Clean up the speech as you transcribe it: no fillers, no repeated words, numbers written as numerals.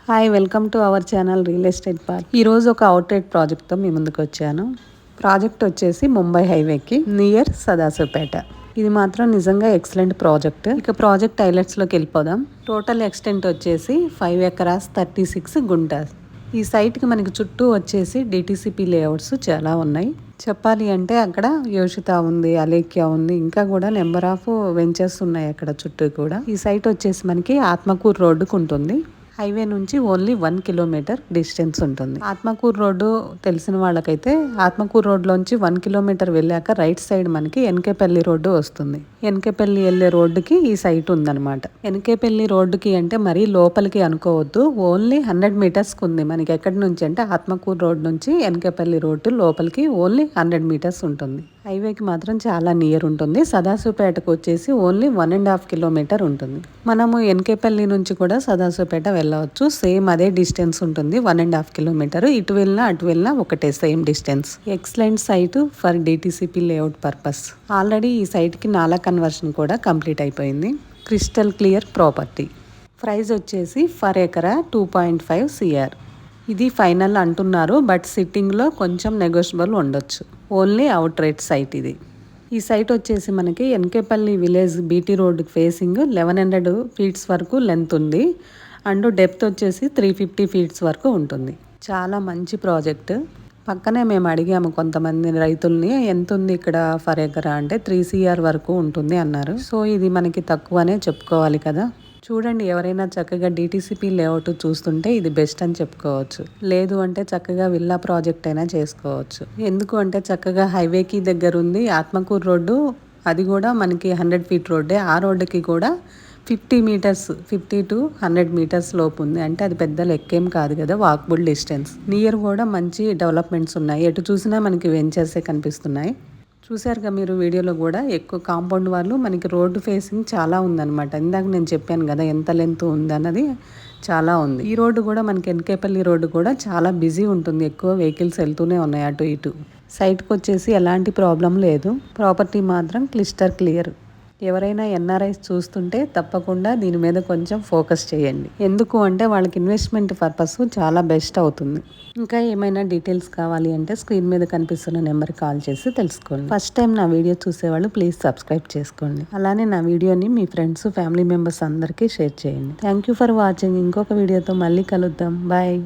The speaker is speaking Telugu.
Hi, welcome to our channel real estate park. ఈరోజు ఒక అవుట్లెట్ ప్రాజెక్ట్తో మీ ముందుకు వచ్చాను. ప్రాజెక్ట్ వచ్చేసి ముంబై హైవేకి నియర్ సదాశివపేట. ఇది మాత్రం నిజంగా ఎక్సలెంట్ ప్రాజెక్ట్. ఇక ప్రాజెక్ట్ హైలైట్స్లోకి వెళ్ళిపోదాం. టోటల్ ఎక్స్టెంట్ వచ్చేసి 5 ఎకరాస్ 36 గుంటాస్. ఈ సైట్కి మనకి చుట్టూ వచ్చేసి డిటిసిపి లేఅవుట్స్ చాలా ఉన్నాయి. చెప్పాలి అంటే అక్కడ యోషిత ఉంది, అలేఖ్య ఉంది, ఇంకా కూడా నెంబర్ ఆఫ్ వెంచర్స్ ఉన్నాయి అక్కడ చుట్టూ కూడా. ఈ సైట్ వచ్చేసి మనకి ఆత్మకూరు రోడ్డుకు ఉంటుంది. హైవే నుంచి ఓన్లీ 1 కిలోమీటర్ డిస్టెన్స్ ఉంటుంది. ఆత్మకూరు రోడ్డు తెలిసిన వాళ్ళకైతే ఆత్మకూరు రోడ్లోంచి 1 కిలోమీటర్ వెళ్ళాక రైట్ సైడ్ మనకి ఎన్కేపల్లి రోడ్డు వస్తుంది. ఎన్కేపల్లి వెళ్ళే రోడ్డుకి ఈ సైట్ ఉందన్నమాట. ఎన్కేపల్లి రోడ్డుకి అంటే మరీ లోపలికి అనుకోవద్దు, ఓన్లీ 100 మీటర్స్కి ఉంది. మనకి ఎక్కడి నుంచి అంటే ఆత్మకూరు రోడ్ నుంచి ఎన్కేపల్లి రోడ్డు లోపలికి ఓన్లీ 100 మీటర్స్ ఉంటుంది. హైవేకి మాత్రం చాలా నియర్ ఉంటుంది. సదాశివపేటకు వచ్చేసి ఓన్లీ 1.5 కిలోమీటర్ ఉంటుంది. మనము ఎన్కేపల్లి నుంచి కూడా సదాశివపేట వెళ్ళవచ్చు. సేమ్ అదే డిస్టెన్స్ ఉంటుంది, 1.5 కిలోమీటర్. ఇటు వెళ్ళినా అటు వెళ్ళినా ఒకటే same distance. Excellent site for DTCP layout purpose. Already ఈ సైట్కి నాలా కన్వర్షన్ కూడా కంప్లీట్ అయిపోయింది. Crystal clear property. ప్రైస్ వచ్చేసి ఫర్ ఎకరా 2.5 CR. ఇది ఫైనల్ అంటున్నారు, బట్ సిట్టింగ్లో కొంచెం నెగోషియబుల్ ఉండొచ్చు. ఓన్లీ అవుట్ రేట్ సైట్ ఇది. ఈ సైట్ వచ్చేసి మనకి ఎన్కేపల్లి విలేజ్ బీటీ రోడ్కి ఫేసింగ్ 1100 ఫీట్స్ వరకు లెంత్ ఉంది. అండ్ డెప్త్ వచ్చేసి 350 ఫీట్స్ వరకు ఉంటుంది. చాలా మంచి ప్రాజెక్ట్. పక్కనే మేము అడిగాము కొంతమంది రైతుల్ని, ఎంత ఉంది ఇక్కడ ఫర్ ఎకరా అంటే 3 CR వరకు ఉంటుంది అన్నారు. సో ఇది మనకి తక్కువనే చెప్పుకోవాలి కదా. చూడండి, ఎవరైనా చక్కగా డిటిసిపి లేఅవుట్ చూస్తుంటే ఇది బెస్ట్ అని చెప్పుకోవచ్చు. లేదు అంటే చక్కగా విల్లా ప్రాజెక్ట్ అయినా చేసుకోవచ్చు. ఎందుకు అంటే చక్కగా హైవేకి దగ్గర ఉంది. ఆత్మకూరు రోడ్డు అది కూడా మనకి 100 ఫీట్ రోడ్డే. ఆ రోడ్డుకి కూడా 50 మీటర్స్ 50 to 100 మీటర్స్ లోపు ఉంది. అంటే అది పెద్ద లెక్కేం కాదు కదా, వాకబుల్ డిస్టెన్స్. నియర్ కూడా మంచి డెవలప్మెంట్స్ ఉన్నాయి. ఎటు చూసినా మనకి వెంచర్సే కనిపిస్తున్నాయి. చూసారుగా మీరు వీడియోలో కూడా ఎక్కువ కాంపౌండ్ వాళ్ళు మనకి రోడ్డు ఫేసింగ్ చాలా ఉందన్నమాట. ఇందాక నేను చెప్పాను కదా ఎంత లెంత్ ఉందన్నది, చాలా ఉంది. ఈ రోడ్డు కూడా మనకి ఎన్కేపల్లి రోడ్డు కూడా చాలా బిజీ ఉంటుంది. ఎక్కువ వెహికల్స్ వెళ్తూనే ఉన్నాయి అటు ఇటు. సైట్కి వచ్చేసి ఎలాంటి ప్రాబ్లం లేదు. ప్రాపర్టీ మాత్రం క్లిస్టర్ క్లియర్. ఎవరైనా ఎన్ఆర్ఐస్ చూస్తుంటే తప్పకుండా దీని మీద కొంచెం ఫోకస్ చేయండి. ఎందుకు అంటే వాళ్ళకి ఇన్వెస్ట్మెంట్ పర్పస్ చాలా బెస్ట్ అవుతుంది. ఇంకా ఏమైనా డీటెయిల్స్ కావాలి అంటే స్క్రీన్ మీద కనిపిస్తున్న నెంబర్కి కాల్ చేసి తెలుసుకోండి. ఫస్ట్ టైం నా వీడియో చూసేవాళ్ళు ప్లీజ్ సబ్స్క్రైబ్ చేసుకోండి. అలానే నా వీడియోని మీ ఫ్రెండ్స్, ఫ్యామిలీ మెంబర్స్ అందరికీ షేర్ చేయండి. Thank you for watching. ఇంకొక వీడియోతో మళ్ళీ కలుద్దాం. బాయ్.